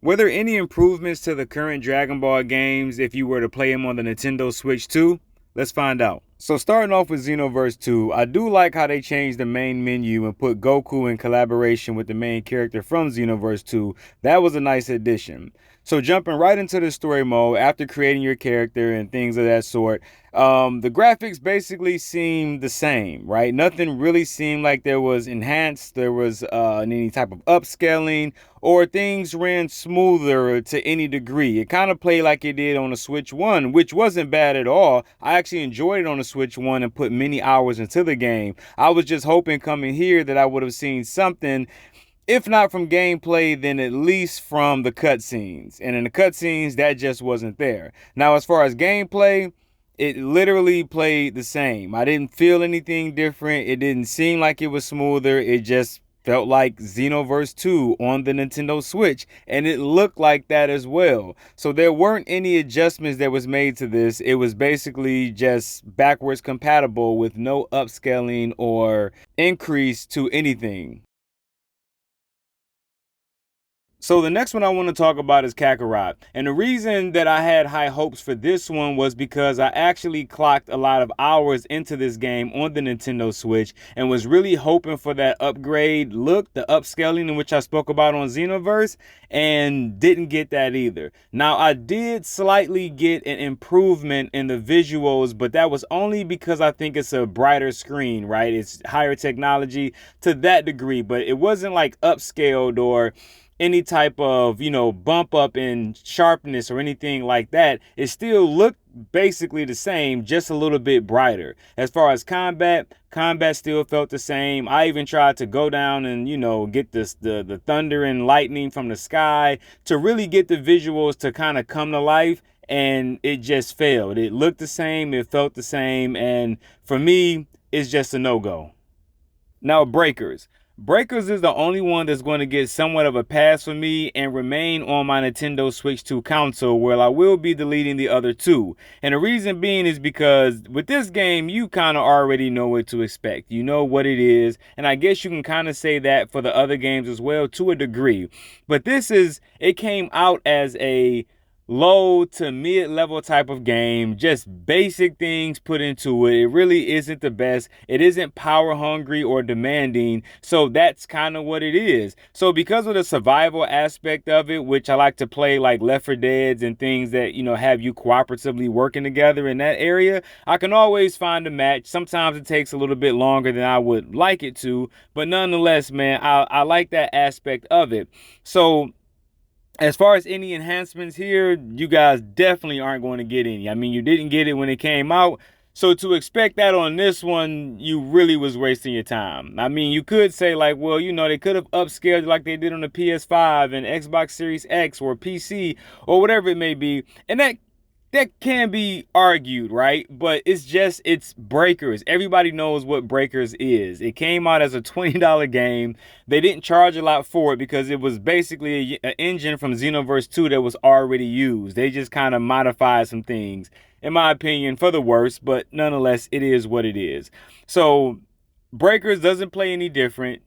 Were there any improvements to the current Dragon Ball games if you were to play them on the Nintendo Switch 2? Let's find out. So starting off with Xenoverse 2, I do like how they changed the main menu and put Goku in collaboration with the main character from Xenoverse 2. That was a nice addition. So jumping right into the story mode, after creating your character and things of that sort, the graphics basically seemed the same, right? Nothing really seemed like there was enhanced, there was any type of upscaling, or things ran smoother to any degree. It kind of played like it did on the Switch 1, which wasn't bad at all. I actually enjoyed it on the Switch 1 and put many hours into the game. I was just hoping coming here that I would have seen something, if not from gameplay, then at least from the cutscenes. And in the cutscenes, that just wasn't there. Now, as far as gameplay, it literally played the same. I didn't feel anything different. It didn't seem like it was smoother. It just felt like Xenoverse 2 on the Nintendo Switch, and it looked like that as well. So there weren't any adjustments that was made to this. It was basically just backwards compatible with no upscaling or increase to anything. So the next one I want to talk about is Kakarot. And the reason that I had high hopes for this one was because I actually clocked a lot of hours into this game on the Nintendo Switch and was really hoping for that upgrade look, the upscaling in which I spoke about on Xenoverse, and didn't get that either. Now, I did slightly get an improvement in the visuals, but that was only because I think it's a brighter screen, right? It's higher technology to that degree, but it wasn't like upscaled or any type of, bump up in sharpness or anything like that. It still looked basically the same, just a little bit brighter. As far as combat still felt the same. I even tried to go down and, get the thunder and lightning from the sky to really get the visuals to kind of come to life, and it just failed. It looked the same, it felt the same, and for me, it's just a no-go. Now, breakers. Breakers is the only one that's going to get somewhat of a pass for me and remain on my Nintendo Switch 2 console, where I will be deleting the other two. And the reason being is because with this game, you kind of already know what to expect. You know what it is. And I guess you can kind of say that for the other games as well to a degree. But it came out as a low to mid-level type of game, just basic things put into it. It really isn't the best. It isn't power hungry or demanding, so that's kind of what it is. So because of the survival aspect of it, which I like to play like Left 4 Deads and things that have you cooperatively working together in that area, I can always find a match. Sometimes it takes a little bit longer than I would like it to, but nonetheless, man, I like that aspect of it. So as far as any enhancements here, you guys definitely aren't going to get any. I mean, you didn't get it when it came out. So to expect that on this one, you really was wasting your time. I mean, you could say like, well, they could have upscaled like they did on the PS5 and Xbox Series X or PC or whatever it may be. And that can be argued, right? But it's Breakers. Everybody knows what Breakers is. It came out as a $20 game. They didn't charge a lot for it because it was basically an engine from Xenoverse 2 that was already used. They just kind of modified some things, in my opinion, for the worse, but nonetheless, it is what it is. So Breakers doesn't play any different.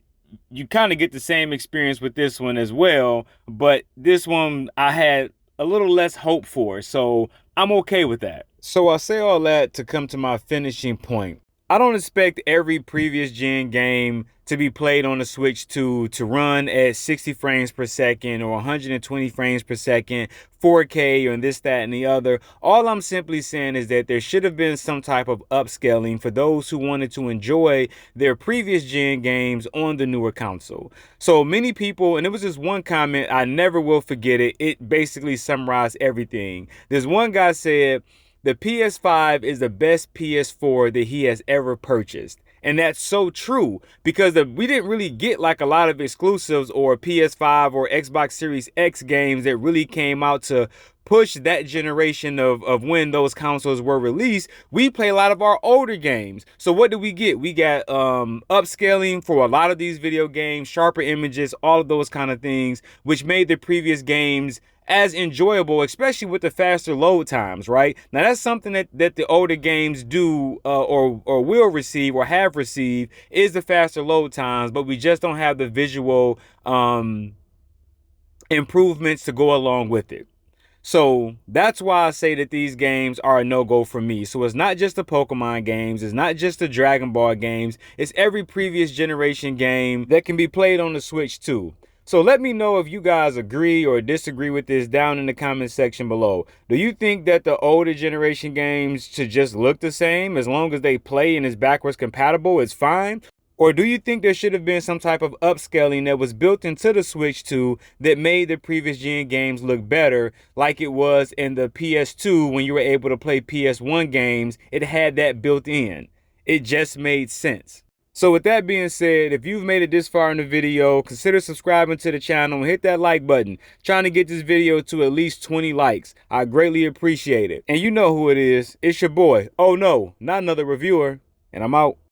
You kind of get the same experience with this one as well, but this one I had a little less hope for, so I'm okay with that. So I say all that to come to my finishing point. I don't expect every previous gen game to be played on the Switch 2 to run at 60 frames per second or 120 frames per second, 4K or this, that, and the other. All I'm simply saying is that there should have been some type of upscaling for those who wanted to enjoy their previous gen games on the newer console. So many people, and it was just one comment, I never will forget it. It basically summarized everything. This one guy said, the PS5 is the best PS4 that he has ever purchased. And that's so true because we didn't really get like a lot of exclusives or PS5 or Xbox Series X games that really came out to push that generation of when those consoles were released. We play a lot of our older games. So what do we get? We got upscaling for a lot of these video games, sharper images, all of those kind of things, which made the previous games as enjoyable, especially with the faster load times, right? Now that's something that the older games do or will receive or have received is the faster load times, but we just don't have the visual improvements to go along with it. So that's why I say that these games are a no-go for me. So it's not just the Pokemon games, it's not just the Dragon Ball games, it's every previous generation game that can be played on the Switch too. So let me know if you guys agree or disagree with this down in the comment section below. Do you think that the older generation games should just look the same as long as they play and is backwards compatible, it's fine? Or do you think there should have been some type of upscaling that was built into the Switch 2 that made the previous gen games look better, like it was in the PS2 when you were able to play PS1 games? It had that built in. It just made sense. So with that being said, if you've made it this far in the video, consider subscribing to the channel and hit that like button. Trying to get this video to at least 20 likes. I greatly appreciate it. And you know who it is. It's your boy. Oh no, not another reviewer. And I'm out.